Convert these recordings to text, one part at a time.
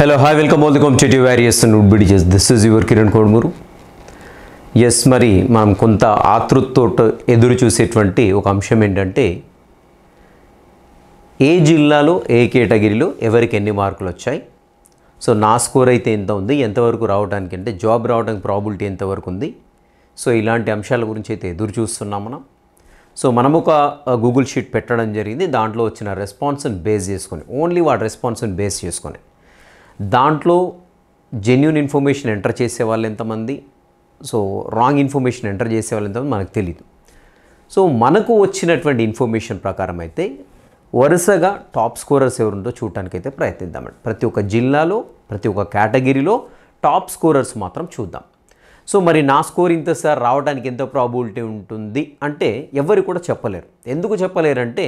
Hello, hi, welcome all the competitive various and would-be-teachers. This is your Kiran Kodmuru. Yes, మరి మనం కొంత ఆతృతతో ఎదురు చూసేటువంటి ఒక అంశం ఏంటంటే ఏ జిల్లాలో ఏ కేటగిరీలో ఎవరికి ఎన్ని మార్కులు వచ్చాయి, సో నా స్కోర్ అయితే ఎంత ఉంది, ఎంతవరకు రావడానికి అంటే జాబ్ రావడానికి ప్రాబిలిటీ ఎంతవరకు ఉంది, సో ఇలాంటి అంశాల గురించి అయితే ఎదురు చూస్తున్నాం మనం. సో మనం ఒక గూగుల్ షీట్ పెట్టడం జరిగింది. దాంట్లో వచ్చిన రెస్పాన్స్ని బేస్ చేసుకొని, ఓన్లీ వాటి రెస్పాన్స్ని బేస్ చేసుకొని దాంట్లో జెన్యూన్ ఇన్ఫర్మేషన్ ఎంటర్ చేసే వాళ్ళు ఎంతమంది, సో రాంగ్ ఇన్ఫర్మేషన్ ఎంటర్ చేసే వాళ్ళు ఎంతమంది మనకు తెలియదు. సో మనకు వచ్చినటువంటి ఇన్ఫర్మేషన్ ప్రకారం అయితే వరుసగా టాప్ స్కోరర్స్ ఎవరుందో చూడటానికి అయితే ప్రయత్నిద్దామండి. ప్రతి ఒక్క జిల్లాలో ప్రతి ఒక్క కేటగిరీలో టాప్ స్కోరర్స్ మాత్రం చూద్దాం. సో మరి నా స్కోర్ ఇంత సార్, రావడానికి ఎంత ప్రాబిలిటీ ఉంటుంది అంటే ఎవరు కూడా చెప్పలేరు. ఎందుకు చెప్పలేరంటే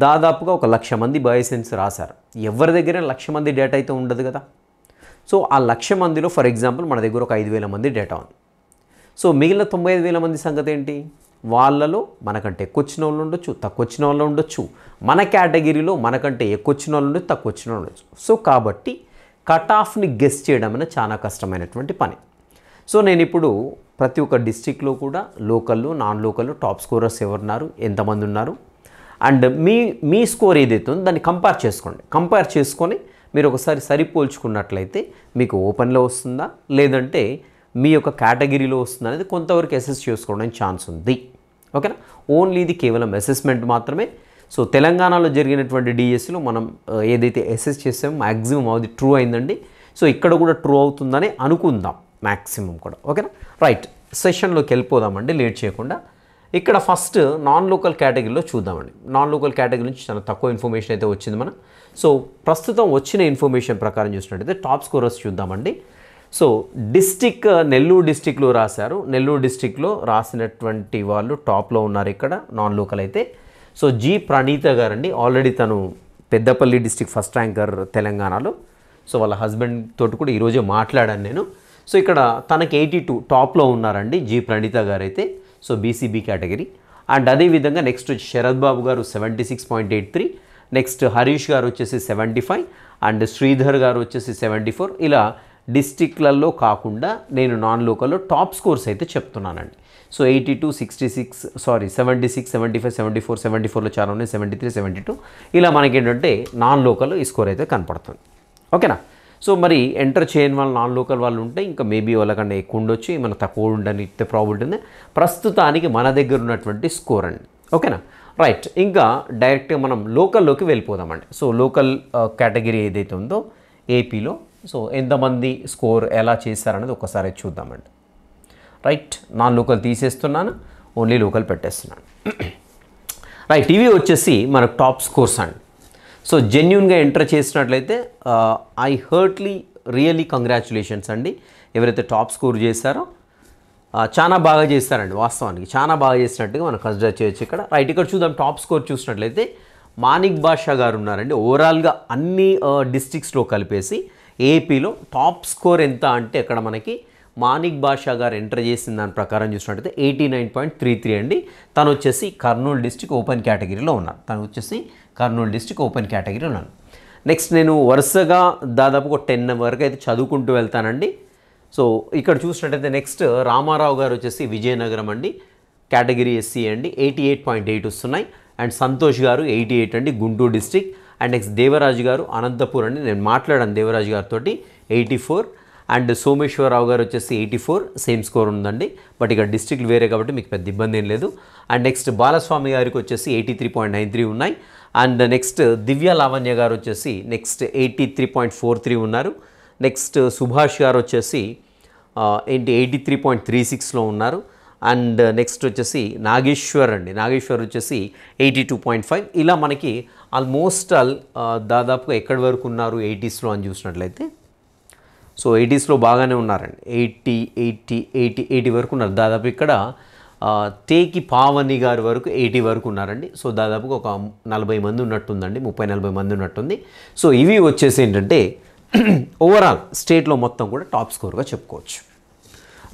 దాదాపుగా 1,00,000 మంది బయోసెన్స్ రాశారు. ఎవరి దగ్గర 1,00,000 మంది డేటా అయితే ఉండదు కదా. సో ఆ 1,00,000 మందిలో ఫర్ ఎగ్జాంపుల్ మన దగ్గర ఒక 5,000 మంది డేటా ఉంది. సో మిగిలిన 95,000 మంది సంగతి ఏంటి? వాళ్ళలో మనకంటే ఎక్కువ వచ్చిన వాళ్ళు ఉండొచ్చు, తక్కువ వచ్చిన వాళ్ళు ఉండొచ్చు, మన కేటగిరీలో మనకంటే ఎక్కువ వచ్చిన వాళ్ళు ఉండొచ్చు, తక్కువ వచ్చిన వాళ్ళు ఉండొచ్చు. సో కాబట్టి కట్ ఆఫ్ని గెస్ చేయడం అనేది చాలా కష్టమైనటువంటి పని. సో నేను ఇప్పుడు ప్రతి ఒక్క డిస్ట్రిక్ట్లో కూడా లోకల్లో నాన్ లోకల్లో టాప్ స్కోరర్స్ ఎవరున్నారు, ఎంతమంది ఉన్నారు, అండ్ మీ స్కోర్ ఏదైతే ఉందో దాన్ని కంపేర్ చేసుకోండి. కంపేర్ చేసుకొని మీరు ఒకసారి సరిపోల్చుకున్నట్లయితే మీకు ఓపెన్లో వస్తుందా లేదంటే మీ యొక్క కేటగిరీలో వస్తుందా అనేది కొంతవరకు అసెస్ చేసుకోవడానికి ఛాన్స్ ఉంది. ఓకేనా? ఓన్లీ ఇది కేవలం అసెస్మెంట్ మాత్రమే. సో తెలంగాణలో జరిగినటువంటి డిఎస్సిలో మనం ఏదైతే అసెస్ చేసామో మ్యాక్సిమం అది ట్రూ అయిందండి. సో ఇక్కడ కూడా ట్రూ అవుతుందని అనుకుందాం మ్యాక్సిమం కూడా. ఓకేనా? రైట్, సెషన్లోకి వెళ్ళిపోదామండి లేట్ చేయకుండా. ఇక్కడ ఫస్ట్ నాన్ లోకల్ కేటగిరీలో చూద్దామండి. నాన్ లోకల్ కేటగిరీ నుంచి చాలా తక్కువ ఇన్ఫర్మేషన్ అయితే వచ్చింది మనం. సో ప్రస్తుతం వచ్చిన ఇన్ఫర్మేషన్ ప్రకారం చూసినట్టయితే టాప్ స్కోరర్స్ చూద్దామండి. సో డిస్టిక్ నెల్లూరు డిస్టిక్లో రాశారు. నెల్లూరు డిస్టిక్లో రాసినటువంటి వాళ్ళు టాప్లో ఉన్నారు ఇక్కడ నాన్ లోకల్ అయితే. సో జి ప్రణీత గారండి, ఆల్రెడీ తను పెద్దపల్లి డిస్టిక్ ఫస్ట్ ర్యాంకర్ తెలంగాణలో. సో వాళ్ళ హస్బెండ్ తోటి కూడా ఈరోజే మాట్లాడాను నేను. సో ఇక్కడ తనకి 82 టాప్లో ఉన్నారండి జి ప్రణీత గారు అయితే. So BCB category. అండ్ అదేవిధంగా నెక్స్ట్ వచ్చి శరత్ బాబు గారు 76.83, నెక్స్ట్ హరీష్ గారు వచ్చేసి 75, అండ్ శ్రీధర్ గారు వచ్చేసి 74. ఇలా డిస్టిక్లలో కాకుండా నేను నాన్ లోకల్లో టాప్ స్కోర్స్ అయితే చెప్తున్నానండి. సో 82, 66, 76, 75, 74, 74లో చాలా ఉన్నాయి, 73, 72. ఇలా మనకేంటంటే నాన్ లోకల్లో ఈ స్కోర్ అయితే కనపడుతుంది. ఓకేనా? సో మరి ఎంటర్ చేయని వాళ్ళు నాన్ లోకల్ వాళ్ళు ఉంటే ఇంకా మేబీ వాళ్ళకన్నా ఎక్కువ ఉండొచ్చు, ఏమైనా తక్కువ ఉండని ప్రాబిలిటీ ఉంది. ప్రస్తుతానికి మన దగ్గర ఉన్నటువంటి స్కోర్ అండి. ఓకేనా? రైట్, ఇంకా డైరెక్ట్గా మనం లోకల్లోకి వెళ్ళిపోదామండి. సో లోకల్ కేటగిరీ ఏదైతే ఉందో ఏపీలో సో ఎంతమంది స్కోర్ ఎలా చేశారనేది ఒకసారి చూద్దామండి. రైట్, నాన్ లోకల్ తీసేస్తున్నాను, ఓన్లీ లోకల్ పెట్టేస్తున్నాను. రైట్, ఇవి వచ్చేసి మనకు టాప్ స్కోర్స్ అండి. సో జెన్యున్గా ఎంటర్ చేసినట్లయితే ఐ రియలీ కంగ్రాచులేషన్స్ అండి. ఎవరైతే టాప్ స్కోర్ చేశారో చాలా బాగా చేస్తారండి. వాస్తవానికి చాలా బాగా చేసినట్టుగా మనం కన్సిడర్ చేయొచ్చు ఇక్కడ. రైట్, ఇక్కడ చూద్దాం. టాప్ స్కోర్ చూసినట్లయితే మానిక్ బాషా గారు ఉన్నారండి. ఓవరాల్గా అన్ని డిస్ట్రిక్ట్స్లో కలిపేసి ఏపీలో టాప్ స్కోర్ ఎంత అంటే అక్కడ మనకి మానిక్ బాషా గారు ఎంటర్ చేసిన దాని ప్రకారం చూసినట్టయితే 89.33 అండి. తను వచ్చేసి కర్నూలు డిస్ట్రిక్ట్ ఓపెన్ కేటగిరీలో ఉన్నారు. కర్నూలు డిస్ట్రిక్ట్ ఓపెన్ కేటగిరీలో ఉన్నాను. నెక్స్ట్ నేను వరుసగా దాదాపు ఒక 10 వరకు అయితే చదువుకుంటూ వెళ్తానండి. సో ఇక్కడ చూసినట్టయితే నెక్స్ట్ రామారావు గారు వచ్చేసి విజయనగరం అండి, కేటగిరీ ఎస్సీ అండి, 88.8 వస్తున్నాయి. అండ్ సంతోష్ గారు 88 అండి, Guntur district. And next Devaraju గారు అనంతపూర్ అండి, నేను మాట్లాడాను దేవరాజు గారితో, 84. అండ్ సోమేశ్వరరావు గారు వచ్చేసి 84, సేమ్ స్కోర్ ఉందండి. బట్ ఇక్కడ డిస్ట్రిక్ట్ వేరే కాబట్టి మీకు పెద్ద ఇబ్బంది ఏం లేదు. అండ్ నెక్స్ట్ బాలస్వామి గారికి వచ్చేసి 83.93 ఉన్నాయి. అండ్ నెక్స్ట్ దివ్య లావణ్య గారు వచ్చేసి నెక్స్ట్ 83.43 ఉన్నారు. నెక్స్ట్ సుభాష్ గారు వచ్చేసి 83.36లో ఉన్నారు. అండ్ నెక్స్ట్ వచ్చేసి నాగేశ్వర్ వచ్చేసి 82.5. ఇలా మనకి ఆల్మోస్ట్ దాదాపుగా ఎక్కడి వరకు ఉన్నారు 80స్లో అని చూసినట్లయితే సో 80స్లో బాగానే ఉన్నారండి. 80 వరకు ఉన్నారు. దాదాపు ఇక్కడ తేకి పావని గారి వరకు 80 వరకు ఉన్నారండి. సో దాదాపుగా ఒక 40 మంది ఉన్నట్టుందండి, 30-40 మంది ఉన్నట్టుంది. సో ఇవి వచ్చేసి ఏంటంటే ఓవరాల్ స్టేట్లో మొత్తం కూడా టాప్ స్కోర్గా చెప్పుకోవచ్చు.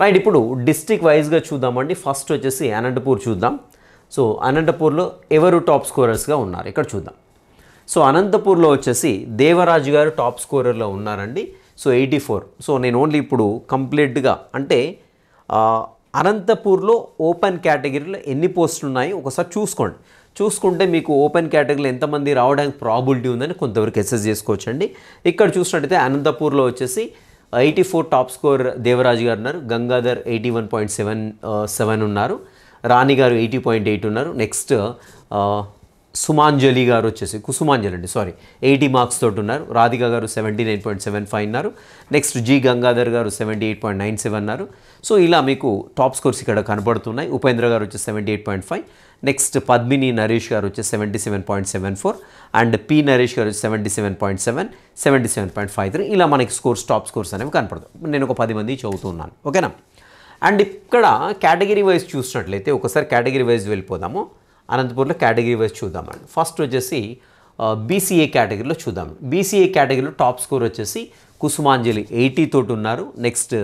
రైట్, ఇప్పుడు డిస్ట్రిక్ట్ వైజ్గా చూద్దామండి. ఫస్ట్ వచ్చేసి అనంతపూర్ చూద్దాం. సో అనంతపూర్లో ఎవరు టాప్ స్కోరర్స్గా ఉన్నారు ఇక్కడ చూద్దాం. సో అనంతపూర్లో వచ్చేసి దేవరాజు గారు టాప్ స్కోరర్లో ఉన్నారండి. సో 84. సో నేను ఓన్లీ ఇప్పుడు కంప్లీట్గా అంటే అనంతపూర్లో ఓపెన్ కేటగిరీలో ఎన్ని పోస్టులు ఉన్నాయి ఒకసారి చూసుకుంటే మీకు ఓపెన్ కేటగిరీలో ఎంతమంది రావడానికి ప్రాబిలిటీ ఉందని కొంతవరకు అసెస్ చేసుకోవచ్చండి. ఇక్కడ చూసినట్టయితే అనంతపూర్లో వచ్చేసి 84 టాప్ స్కోర్ దేవరాజు గారు ఉన్నారు. గంగాధర్ 81.77 ఉన్నారు. రాణి గారు 80.8 ఉన్నారు. నెక్స్ట్ సుమాంజలి గారు వచ్చేసి కుసుమాంజలి అండి 80 మార్క్స్ తోటి ఉన్నారు. రాధిక గారు 79.75 ఉన్నారు. నెక్స్ట్ జి గంగాధర్ గారు 78.97 ఉన్నారు. సో ఇలా మీకు టాప్ స్కోర్స్ ఇక్కడ కనబడుతున్నాయి. ఉపేంద్ర గారు వచ్చి 78.5. నెక్స్ట్ పద్మిని నరేష్ గారు వచ్చి 77.74 అండ్ పి నరేష్ గారు 77.7, 77.53. ఇలా మనకి టాప్ స్కోర్స్ అనేవి కనపడుతుంది. నేను ఒక 10 మంది చదువుతున్నాను. ఓకేనా. అండ్ ఇక్కడ కేటగిరీ వైజ్ చూసినట్లయితే ఒకసారి కేటగిరీ వైజ్ వెళ్ళిపోదాము. అనంతపూర్లో కేటగిరీ వైజ్ చూద్దామండి. ఫస్ట్ వచ్చేసి బీసీఏ కేటగిరీలో చూద్దాం. బీసీఏ కేటగిరీలో టాప్ స్కోర్ వచ్చేసి కుసుమాంజలి 80 తోటి ఉన్నారు. నెక్స్ట్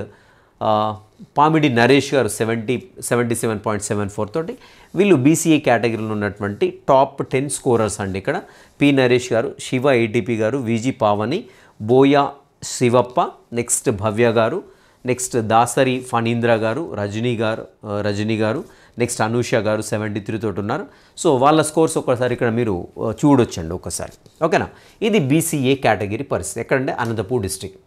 పామిడి నరేష్ గారు 77.74 తోటి. వీళ్ళు బీసీఏ కేటగిరీలో ఉన్నటువంటి టాప్ 10 స్కోరర్స్ అండి. ఇక్కడ పి నరేష్ గారు, శివ ఏటీపీ గారు, విజి పావని, బోయా శివప్ప, నెక్స్ట్ భవ్య గారు, నెక్స్ట్ దాసరి ఫణీంద్ర గారు, రజనీ గారు, నెక్స్ట్ అనూష గారు 73 తోటి ఉన్నారు. సో వాళ్ళ స్కోర్స్ ఒకసారి ఇక్కడ మీరు చూడొచ్చండి ఒకసారి. ఓకేనా. ఇది బీసీఏ కేటగిరీ పరిస్థితి ఎక్కడంటే అనంతపూర్ డిస్ట్రిక్ట్.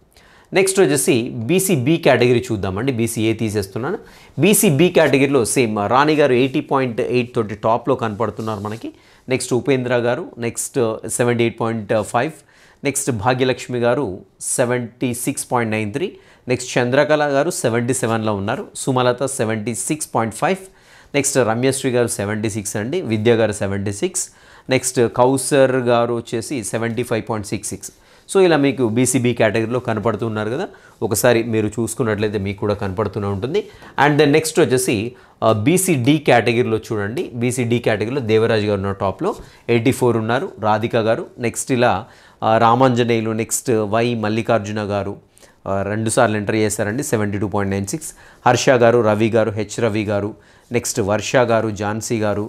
నెక్స్ట్ వచ్చేసి బీసీబీ కేటగిరీ చూద్దామండి. బీసీఏ తీసేస్తున్నాను. బీసీబీ కేటగిరీలో సేమ్ రాణి గారు 80.8 తోటి టాప్లో కనపడుతున్నారు మనకి. నెక్స్ట్ ఉపేంద్ర గారు నెక్స్ట్ 78.5. నెక్స్ట్ భాగ్యలక్ష్మి గారు 76.93. నెక్స్ట్ చంద్రకళ గారు 77లో ఉన్నారు. సుమలత 76.5. నెక్స్ట్ రమ్యశ్రీ గారు 76 అండి. విద్య గారు 76. నెక్స్ట్ కౌసర్ గారు వచ్చేసి 75.66. సో ఇలా మీకు బీసీబీ కేటగిరీలో కనపడుతున్నారు కదా. ఒకసారి మీరు చూసుకున్నట్లయితే మీకు కూడా కనపడుతూనే ఉంటుంది. అండ్ దెన్ నెక్స్ట్ వచ్చేసి బీసీడీ కేటగిరీలో చూడండి. బీసీడీ కేటగిరీలో దేవరాజు గారు ఉన్న టాప్లో 84 ఉన్నారు. రాధిక గారు నెక్స్ట్ ఇలా రామాంజనేయులు, నెక్స్ట్ వై మల్లికార్జున గారు 2 సార్లు ఎంటర్ చేశారండి 72.96. హర్ష గారు, రవి గారు, రవి గారు, నెక్స్ట్ వర్ష గారు, ఝాన్సీ గారు,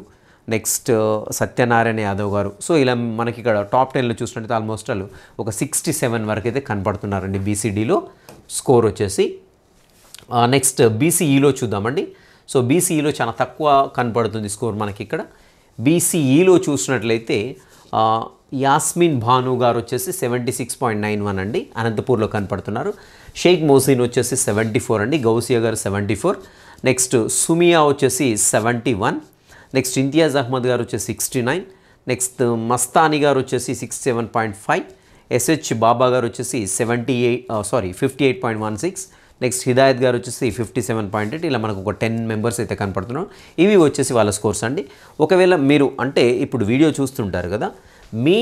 నెక్స్ట్ సత్యనారాయణ యాదవ్ గారు. సో ఇలా మనకి ఇక్కడ టాప్ 10లో చూసినట్టయితే ఆల్మోస్ట్ ఒక 67 వరకు అయితే కనపడుతున్నారండి బీసీడీలో స్కోర్ వచ్చేసి. నెక్స్ట్ బీసీఈలో చూద్దామండి. సో బీసీఈలో చాలా తక్కువ కనపడుతుంది స్కోర్ మనకి ఇక్కడ. బీసీఈలో చూసినట్లయితే యాస్మిన్ భాను గారు వచ్చేసి 76.91 అండి. అనంతపూర్లో కనపడుతున్నారు. షేక్ మోసిన్ వచ్చేసి 74 అండి. గౌసియా గారు 74. నెక్స్ట్ సుమియా వచ్చేసి 71. నెక్స్ట్ ఇంతియాజ్ అహ్మద్ గారు వచ్చేసి 69. నెక్స్ట్ మస్తానీ గారు వచ్చేసి 67.5. ఎస్హెచ్ బాబా గారు వచ్చేసి 58.16. నెక్స్ట్ హిదాయత్ గారు వచ్చేసి 57.8. ఇలా మనకు ఒక 10 మెంబర్స్ అయితే కనపడుతున్నారు. ఇవి వచ్చేసి వాళ్ళ స్కోర్స్ అండి. ఒకవేళ మీరు అంటే ఇప్పుడు వీడియో చూస్తుంటారు కదా, మీ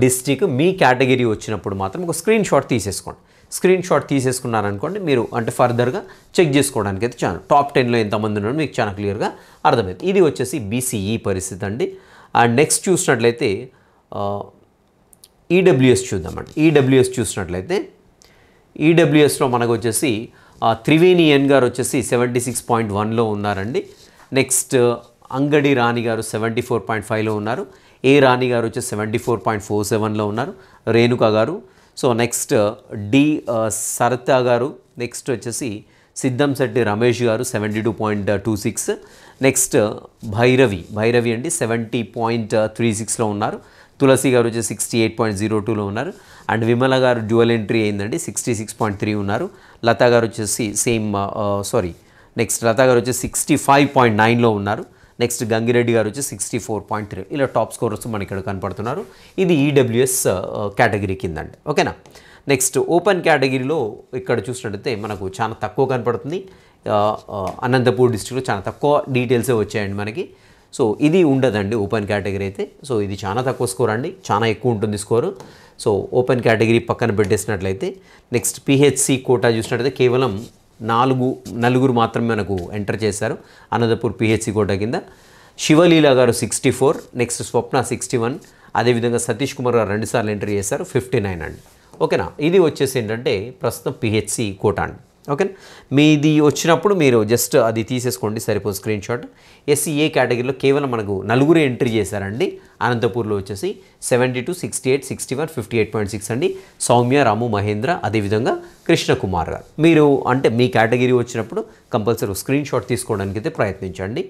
డిస్ట్రిక్ట్ మీ కేటగిరీ వచ్చినప్పుడు మాత్రం ఒక స్క్రీన్ షాట్ తీసేసుకోండి. స్క్రీన్ షాట్ తీసేసుకున్నారనుకోండి మీరు అంటే ఫర్దర్గా చెక్ చేసుకోవడానికి అయితే చాలా టాప్ 10లో ఎంతమంది ఉన్నారో మీకు చాలా క్లియర్గా అర్థమవుతుంది. ఇది వచ్చేసి బీసీఈ పరిస్థితి అండి. అండ్ నెక్స్ట్ చూసినట్లయితే ఈడబ్ల్యూఎస్ చూద్దామండి. ఈడబ్ల్యూఎస్ చూసినట్లయితే ఈడబ్ల్యూఎస్లో మనకు వచ్చేసి త్రివేణి ఎన్ గారు వచ్చేసి 76.1లో ఉన్నారండి. నెక్స్ట్ అంగడి రాణి గారు 74.5లో ఉన్నారు. ఏ రాణి గారు వచ్చేసి 74.47లో ఉన్నారు. రేణుక గారు. సో నెక్స్ట్ డి సరతా గారు. నెక్స్ట్ వచ్చేసి సిద్ధంశెట్టి రమేష్ గారు 72.26. నెక్స్ట్ భైరవి అండి 70.36లో ఉన్నారు. తులసి గారు వచ్చి 68.02లో ఉన్నారు. అండ్ విమల గారు డ్యూయల్ ఎంట్రీ అయిందండి 66.3 ఉన్నారు. లతా గారు వచ్చేసి నెక్స్ట్ లతా గారు వచ్చి 65.9లో ఉన్నారు. నెక్స్ట్ గంగిరెడ్డి గారు వచ్చి 64.3. ఇలా టాప్ స్కోరర్స్ మనకి ఇక్కడ కనపడుతున్నారు. ఇది ఈడబ్ల్యూఎస్ కేటగిరీ కిందండి. ఓకేనా. నెక్స్ట్ ఓపెన్ కేటగిరీలో ఇక్కడ చూసినట్టయితే మనకు చాలా తక్కువ కనపడుతుంది. అనంతపూర్ డిస్ట్రిక్ట్లో చాలా తక్కువ డీటెయిల్సే వచ్చాయండి మనకి. సో ఇది ఉండదండి ఓపెన్ కేటగిరీ అయితే. సో ఇది చాలా తక్కువ స్కోర్ అండి, చాలా ఎక్కువ ఉంటుంది స్కోరు. సో ఓపెన్ కేటగిరీ పక్కన పెట్టేసినట్లయితే నెక్స్ట్ పిహెచ్సి కోటా చూసినట్లయితే కేవలం నలుగురు మాత్రమే మనకు ఎంటర్ చేశారు అనంతపూర్ పిహెచ్సి కోటా కింద. శివలీల గారు 64. నెక్స్ట్ స్వప్న 61. అదేవిధంగా సతీష్ కుమార్ గారు 2 సార్లు ఎంటర్ చేశారు 59 అండి. ఓకేనా. ఇది వచ్చేసి ఏంటంటే ప్రస్తుతం పిహెచ్సి కోటా అండి. ఓకే, మీది వచ్చినప్పుడు మీరు జస్ట్ అది తీసేసుకోండి సరిపోదు స్క్రీన్ షాట్. ఎస్సీ ఏ కేటగిరీలో కేవలం మనకు నలుగురు ఎంట్రీ చేశారండి. అనంతపూర్లో వచ్చేసి 72, 68, 61, 58.6 అండి. సౌమ్య, రాము, మహేంద్ర, అదేవిధంగా కృష్ణకుమార్ గారు. మీరు అంటే మీ కేటగిరీ వచ్చినప్పుడు కంపల్సరీ స్క్రీన్ షాట్ తీసుకోవడానికి అయితే ప్రయత్నించండి.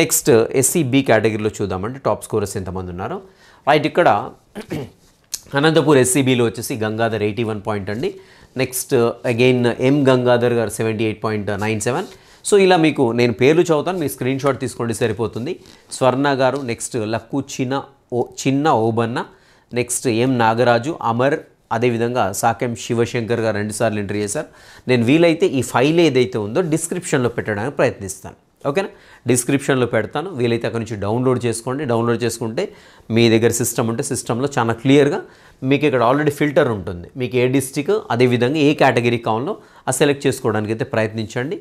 నెక్స్ట్ ఎస్సీ బి కేటగిరీలో చూద్దామండి టాప్ స్కోరర్స్ ఎంతమంది ఉన్నారో. రైట్, ఇక్కడ అనంతపూర్ ఎస్సీబీలో వచ్చేసి గంగాధర్ 81 పాయింట్ అండి. నెక్స్ట్ అగైన్ ఎం గంగాధర్ గారు 78.97. సో ఇలా మీకు నేను పేర్లు చదువుతాను, మీ స్క్రీన్ షాట్ తీసుకోండి సరిపోతుంది. స్వర్ణ గారు, నెక్స్ట్ లక్కు చిన్న ఓబన్న, నెక్స్ట్ ఎం నాగరాజు, అమర్, అదేవిధంగా సాకెం శివశంకర్ గారు 2 సార్లు ఎంట్రీ చేశారు. నేను వీలైతే ఈ ఫైల్ ఏదైతే ఉందో డిస్క్రిప్షన్లో పెట్టడానికి ప్రయత్నిస్తాను. ఓకేనా, డిస్క్రిప్షన్లో పెడతాను, వీలైతే అక్కడ నుంచి డౌన్లోడ్ చేసుకోండి. డౌన్లోడ్ చేసుకుంటే మీ దగ్గర సిస్టమ్ ఉంటే సిస్టంలో చాలా క్లియర్గా మీకు ఇక్కడ ఆల్రెడీ ఫిల్టర్ ఉంటుంది. మీకు ఏ డిస్ట్రిక్ట్ అదేవిధంగా ఏ కేటగిరీ కావాలో ఆ సెలెక్ట్ చేసుకోవడానికి అయితే ప్రయత్నించండి.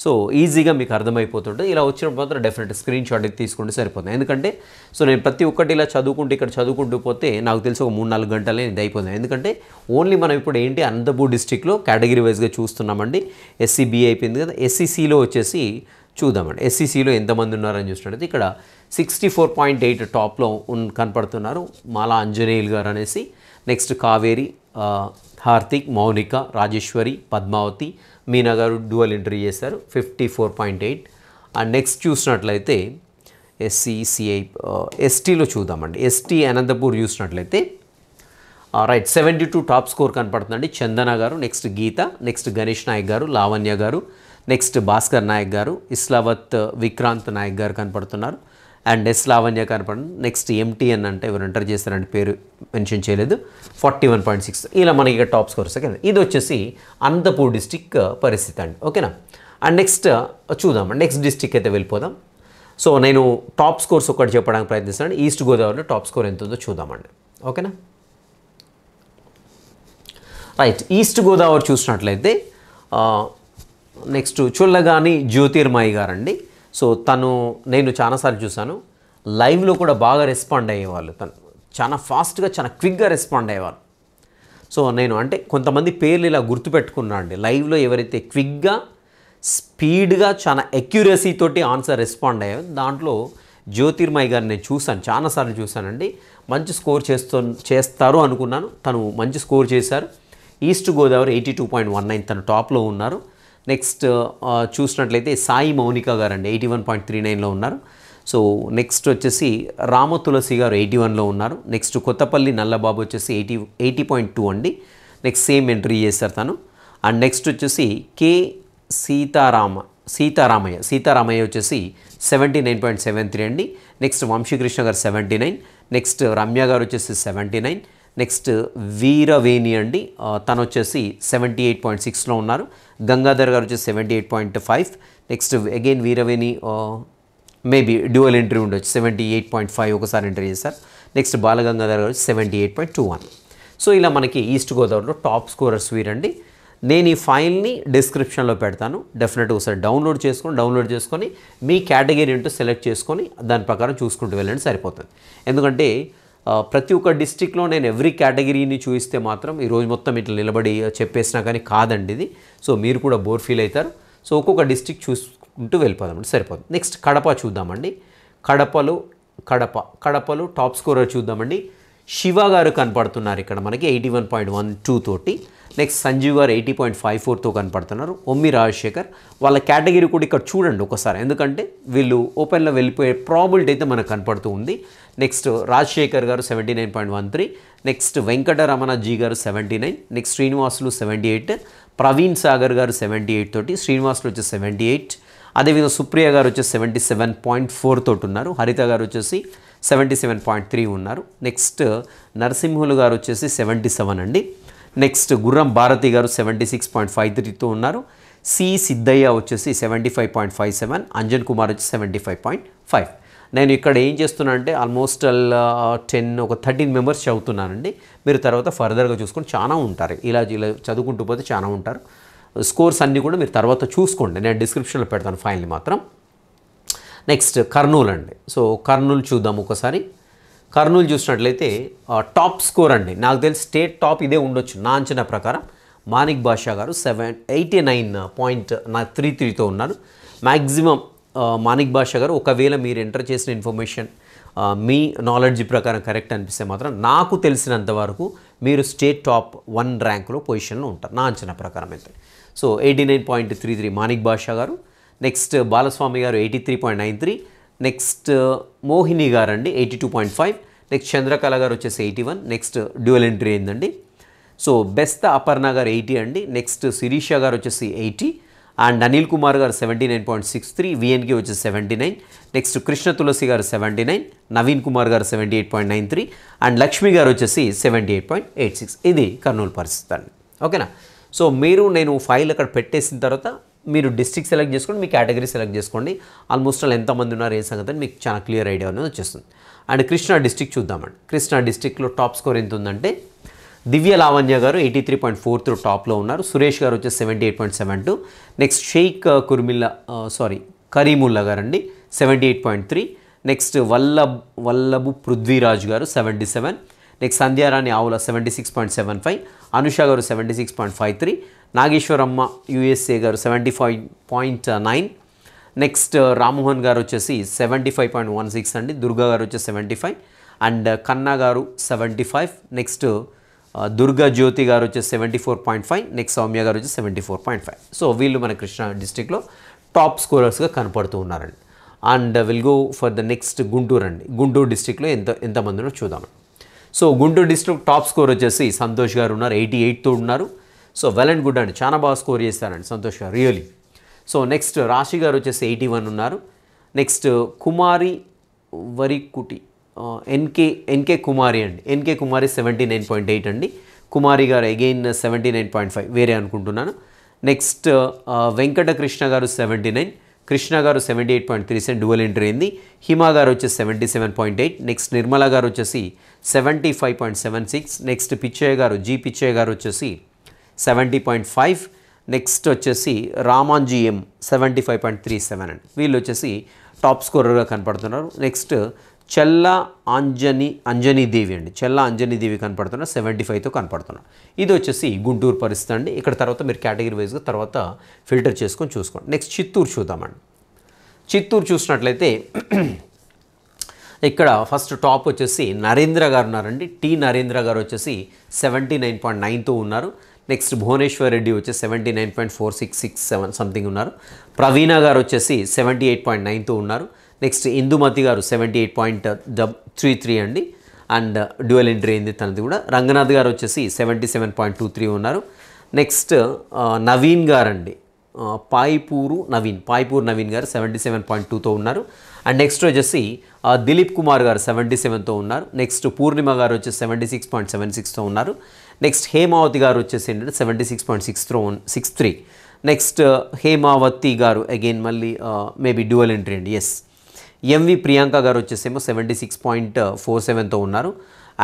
సో ఈజీగా మీకు అర్థమైపోతుంటుంది. ఇలా వచ్చినప్పుడు మాత్రం డెఫినెట్ స్క్రీన్ షాట్ అయితే తీసుకుంటే సరిపోతుంది. ఎందుకంటే సో నేను ప్రతి ఒక్కటి ఇలా చదువుకుంటూ ఇక్కడ చదువుకుంటూ పోతే నాకు తెలిసి ఒక 3-4 గంటలే ఇది అయిపోతుంది. ఎందుకంటే ఓన్లీ మనం ఇప్పుడు ఏంటి అనంతపూర్ డిస్ట్రిక్ట్లో కేటగిరీ వైజ్గా చూస్తున్నామండి. ఎస్సీబీ అయిపోయింది కదా. ఎస్సీసీలో వచ్చేసి చూద్దామండి. ఎస్సీసీలో ఎంతమంది ఉన్నారని చూసినట్టయితే ఇక్కడ 64.8 టాప్లో కనపడుతున్నారు. మాలా అంజనేయులు గారు అనేసి, నెక్స్ట్ కావేరి, హార్దిక్, మౌనిక, రాజేశ్వరి, పద్మావతి, మీనా గారు డ్యూయల్ ఎంట్రీ చేశారు 54.8. అండ్ నెక్స్ట్ చూసినట్లయితే ఎస్సీసీఐ ఎస్టీలో చూద్దామండి. ఎస్టీ అనంతపూర్ చూసినట్లయితే రైట్ 72 టాప్ స్కోర్ కనపడుతుందండి. చందన గారు, నెక్స్ట్ గీత, నెక్స్ట్ గణేష్ నాయక్ గారు, లావణ్య గారు, నెక్స్ట్ భాస్కర్ నాయక్ గారు, ఇస్లావత్ విక్రాంత్ నాయక్ గారు కనపడుతున్నారు. అండ్ ఎస్ లావణ్య కనపడుతుంది. నెక్స్ట్ ఎంటీఎన్ అంటే ఎవరు ఎంటర్ చేస్తారంటే పేరు మెన్షన్ చేయలేదు 41.6. ఇలా మనకి ఇక టాప్ స్కోర్స్. ఓకే, ఇది వచ్చేసి అనంతపూర్ డిస్టిక్ పరిస్థితి అండి. ఓకేనా, అండ్ నెక్స్ట్ చూద్దాం, నెక్స్ట్ డిస్టిక్ అయితే వెళ్ళిపోదాం. సో నేను టాప్ స్కోర్స్ ఒకటి చెప్పడానికి ప్రయత్నిస్తాను. ఈస్ట్ గోదావరిలో టాప్ స్కోర్ ఎంత ఉందో చూద్దామండి. ఓకేనా, రైట్, ఈస్ట్ గోదావరి చూసినట్లయితే నెక్స్ట్ చుల్లగాని జ్యోతిర్మయి గారండి. సో తను నేను చాలాసార్లు చూశాను, లైవ్లో కూడా బాగా రెస్పాండ్ అయ్యేవాళ్ళు. తను చాలా ఫాస్ట్గా చాలా క్విక్గా రెస్పాండ్ అయ్యేవాళ్ళు. సో నేను అంటే కొంతమంది పేర్లు ఇలా గుర్తుపెట్టుకున్నా అండి. లైవ్లో ఎవరైతే క్విక్గా స్పీడ్గా చాలా అక్యురసీ తోటి ఆన్సర్ రెస్పాండ్ అయ్యారు, దాంట్లో జ్యోతిర్మయి గారిని నేను చూశాను, చాలాసార్లు చూశానండి. మంచి స్కోర్ చేస్తారు అనుకున్నాను, తను మంచి స్కోర్ చేశారు. ఈస్ట్ గోదావరి 82.19 తను టాప్లో ఉన్నారు. నెక్స్ట్ చూసినట్లయితే సాయి మౌనిక గారు అండి 81.39లో ఉన్నారు. సో నెక్స్ట్ వచ్చేసి రామ తులసి గారు 81లో ఉన్నారు. నెక్స్ట్ కొత్తపల్లి నల్లబాబు వచ్చేసి 80.2 అండి. నెక్స్ట్ సేమ్ ఎంట్రీ చేశారు తను. అండ్ నెక్స్ట్ వచ్చేసి కే సీతారామయ్య వచ్చేసి 79.73 అండి. నెక్స్ట్ వంశీకృష్ణ గారు 79. నెక్స్ట్ రమ్య గారు వచ్చేసి 79. నెక్స్ట్ వీరవేణి అండి, తను వచ్చేసి 78.6లో ఉన్నారు. గంగాధర్ గారు వచ్చేసి 78.5. Next again Veeraveni maybe dual entry ఉండొచ్చు 78.5 ఒకసారి ఎంట్రీ చేశారు. నెక్స్ట్ బాలగంగాధర్ గారు 78.21. సో ఇలా మనకి ఈస్ట్ గోదావరిలో టాప్ స్కోరర్స్ వీరండి. నేను ఈ ఫైల్ని డిస్క్రిప్షన్లో పెడతాను, డెఫినెట్గా ఒకసారి డౌన్లోడ్ చేసుకొని మీ కేటగిరీ ఏంటో సెలెక్ట్ చేసుకొని దాని ప్రకారం చూసుకుంటూ వెళ్ళండి సరిపోతుంది. ఎందుకంటే ప్రతి ఒక్క డిస్ట్రిక్ట్లో నేను ఎవ్రీ కేటగిరీని చూపిస్తే మాత్రం ఈరోజు మొత్తం ఇట్లా నిలబడి చెప్పేసినా కానీ కాదండి ఇది. సో మీరు కూడా బోర్ ఫీల్ అవుతారు. సో ఒక్కొక్క డిస్ట్రిక్ట్ చూసుకుంటూ వెళ్ళిపోదామండి సరిపోతుంది. నెక్స్ట్ కడప చూద్దామండి. కడపలో టాప్ స్కోరర్ చూద్దామండి. శివ గారు కనపడుతున్నారు ఇక్కడ మనకి 81.12 తోటి. నెక్స్ట్ సంజీవ్ గారు 80.54తో కనపడుతున్నారు. ఒమ్మి రాజశేఖర్, వాళ్ళ కేటగిరీ కూడా ఇక్కడ చూడండి ఒకసారి, ఎందుకంటే వీళ్ళు ఓపెన్లో వెళ్ళిపోయే ప్రాబిలిటీ అయితే మనకు కనపడుతూ ఉంది. నెక్స్ట్ రాజశేఖర్ గారు 79.13. నెక్స్ట్ వెంకటరమణ జీ గారు 79. నెక్స్ట్ శ్రీనివాసులు 78. ప్రవీణ్ సాగర్ గారు 78 తోటి, శ్రీనివాసులు వచ్చేసి 78. అదేవిధంగా సుప్రియ గారు వచ్చేసి 77.4 తోటి ఉన్నారు. హరిత గారు వచ్చేసి 77.3 ఉన్నారు. నెక్స్ట్ నరసింహులు గారు వచ్చేసి 77 అండి. నెక్స్ట్ గుర్రం భారతి గారు 76.53తో ఉన్నారు. సి సిద్ధయ్య వచ్చేసి 75.57. అంజన్ కుమార్ వచ్చి 75.5. నేను ఇక్కడ ఏం చేస్తున్నా అంటే ఆల్మోస్ట్ 13 మెంబర్స్ చదువుతున్నానండి. మీరు తర్వాత ఫర్దర్గా చూసుకొని చాలా ఉంటారు, ఇలా చదువుకుంటూ పోతే చాలా ఉంటారు. స్కోర్స్ అన్నీ కూడా మీరు తర్వాత చూసుకోండి, నేను డిస్క్రిప్షన్లో పెడతాను ఫైల్ని మాత్రం. నెక్స్ట్ కర్నూలు అండి. సో కర్నూలు చూద్దాం ఒకసారి. కర్నూలు చూసినట్లయితే టాప్ స్కోర్ అండి, నాకు తెలిసి స్టేట్ టాప్ ఇదే ఉండొచ్చు నా అంచనా ప్రకారం. మానిక్ బాషా గారు 89.33తో ఉన్నారు. మ్యాక్సిమం మానిక్ బాషా గారు, ఒకవేళ మీరు ఎంటర్ చేసిన ఇన్ఫర్మేషన్ మీ నాలెడ్జ్ ప్రకారం కరెక్ట్ అనిపిస్తే మాత్రం నాకు తెలిసినంత వరకు మీరు స్టేట్ టాప్ 1 ర్యాంకులో పొజిషన్లో ఉంటారు నా అంచనా ప్రకారం అయితే. సో 89.33 మానిక్ బాషా గారు. నెక్స్ట్ బాలస్వామి గారు 83.93. నెక్స్ట్ మోహిని గారు అండి 82.5. నెక్స్ట్ చంద్రకళ గారు వచ్చేసి 81. నెక్స్ట్ డ్యూయల్ ఎంట్రీ అయిందండి. సో బెస్త అపర్ణ గారు 80 అండి. నెక్స్ట్ శిరీష గారు వచ్చేసి 80. అండ్ అనిల్ కుమార్ గారు 79.63. విఎన్కి వచ్చేసి 79. నెక్స్ట్ కృష్ణ తులసి గారు 79. నవీన్ కుమార్ గారు 78.93. అండ్ లక్ష్మి గారు వచ్చేసి 78.86. ఇది కర్నూలు పరిస్థితి అండి. ఓకేనా. సో నేను ఫైల్ అక్కడ పెట్టేసిన తర్వాత మీరు డిస్ట్రిక్ట్ సెలెక్ట్ చేసుకోండి, మీ కేటగిరీ సెలెక్ట్ చేసుకోండి. ఆల్మోస్ట్ ఎంతమంది ఉన్నారు ఏ సంగతి అని మీకు చాలా క్లియర్ ఐడియా అనేది వచ్చేస్తుంది. అండ్ కృష్ణా డిస్ట్రిక్ట్ చూద్దామండి. కృష్ణా డిస్ట్రిక్ట్లో టాప్ స్కోర్ ఎంత ఉందంటే దివ్య లావణ్య గారు 83.43 టాప్లో ఉన్నారు. సురేష్ గారు వచ్చేసి 78.72. నెక్స్ట్ షేక్ కరీముల్లా గారు అండి 78.3. నెక్స్ట్ వల్లభు పృథ్వీరాజ్ గారు 77. నెక్స్ట్ సంధ్యారాణి ఆవుల 76.75. అనుష గారు 76.53. నాగేశ్వరమ్మ యుఎస్ఏ గారు 75.9. నెక్స్ట్ రామ్మోహన్ గారు వచ్చేసి 75.16 అండి. దుర్గా గారు వచ్చేసి 75. అండ్ కన్నా గారు 75. నెక్స్ట్ దుర్గా జ్యోతి గారు వచ్చేసి 74.5. నెక్స్ట్ సౌమ్య గారు వచ్చి 74.5. సో వీళ్ళు మన కృష్ణా డిస్ట్రిక్ట్లో టాప్ స్కోరర్స్గా కనపడుతూ ఉన్నారండి. And will go for the next Guntur అండి. గుంటూరు డిస్ట్రిక్ట్లో ఎంతమంది ఉన్నారో చూద్దాం. So Guntur district top score వచ్చేసి సంతోష్ గారు ఉన్నారు, 88తో ఉన్నారు. సో వెల్ అండ్ గుడ్ అండి, చాలా బాగా స్కోర్ చేస్తారండి సంతోష్ గారు, రియలీ. సో నెక్స్ట్ రాశి గారు వచ్చేసి 81 ఉన్నారు. నెక్స్ట్ కుమారి వరికుటి ఎన్కే కుమారి అండి. ఎన్కే కుమారి 79.8 అండి. కుమారి గారు అగైన్ 79.5, వేరే అనుకుంటున్నాను. నెక్స్ట్ వెంకటకృష్ణ గారు 79. కృష్ణ గారు 78.3 డ్యువల్ ఎంట్రీ అయింది. హిమా గారు వచ్చేసి 77.8. నెక్స్ట్ నిర్మల గారు వచ్చేసి 75.76. నెక్స్ట్ పిచ్చయ్య గారు వచ్చేసి 70.5. నెక్స్ట్ వచ్చేసి రామాంజీ ఎం 75.37 అండి. వీళ్ళు వచ్చేసి టాప్ స్కోరర్గా కనపడుతున్నారు. నెక్స్ట్ చెల్లా అంజనీదేవి అండి. చెల్లా అంజనీదేవి కనపడుతున్నారు, 75తో కనపడుతున్నారు. ఇది వచ్చేసి గుంటూరు పరిస్థితి అండి. ఇక్కడ తర్వాత మీరు కేటగిరీ వైజ్గా తర్వాత ఫిల్టర్ చేసుకొని చూసుకోండి. నెక్స్ట్ చిత్తూరు చూద్దామండి. చిత్తూరు చూసినట్లయితే ఇక్కడ ఫస్ట్ టాప్ వచ్చేసి నరేంద్ర గారు ఉన్నారండి. నరేంద్ర గారు వచ్చేసి 79.9తో ఉన్నారు. నెక్స్ట్ భువనేశ్వర్ రెడ్డి వచ్చేసి 79.4667 సంథింగ్ ఉన్నారు. ప్రవీణ గారు వచ్చేసి 78.9తో ఉన్నారు. నెక్స్ట్ ఇందుమతి గారు 78.33 అండి. అండ్ డ్యూయల్ ఎంట్రీ అయింది తనది కూడా. రంగనాథ్ గారు వచ్చేసి 77.23 ఉన్నారు. నెక్స్ట్ నవీన్ గారు అండి, పాయిపూర్ నవీన్ గారు 77.2తో ఉన్నారు. అండ్ నెక్స్ట్ వచ్చేసి దిలీప్ కుమార్ గారు 77తో ఉన్నారు. నెక్స్ట్ పూర్ణిమ గారు వచ్చేసి 76.76తో ఉన్నారు. నెక్స్ట్ హేమావతి గారు వచ్చేసి ఏంటంటే 76.63. నెక్స్ట్ హేమావతి గారు అగైన్ మళ్ళీ మేబీ డ్యూయల్ ఎంట్రీ అండి. ఎస్. ఎంవి ప్రియాంక గారు వచ్చేసేమో 76.47తో ఉన్నారు.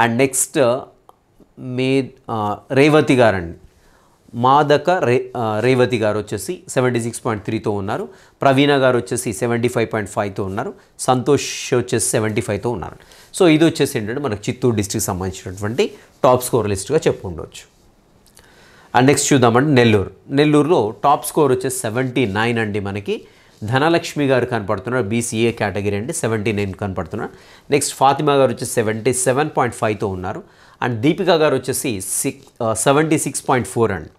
అండ్ నెక్స్ట్ రేవతి గారండి, రేవతి గారు వచ్చేసి 76.3తో ఉన్నారు. ప్రవీణ గారు వచ్చేసి 75.5తో ఉన్నారు. సంతోష్ వచ్చేసి 75తో ఉన్నారు. సో ఇది వచ్చేసి ఏంటంటే మనకు చిత్తూరు డిస్ట్రిక్ట్ సంబంధించినటువంటి టాప్ స్కోర్ లిస్ట్గా చెప్పుకోవచ్చు. అండ్ నెక్స్ట్ చూద్దామండి నెల్లూరులో టాప్ స్కోర్ వచ్చేసి 79 అండి. మనకి ధనలక్ష్మి గారు కనపడుతున్నారు, బీసీఏ కేటగిరీ అండి, 79 కనపడుతున్నారు. నెక్స్ట్ ఫాతిమా గారు వచ్చేసి 77.5తో ఉన్నారు. అండ్ దీపిక గారు వచ్చేసి 76.4 అండి.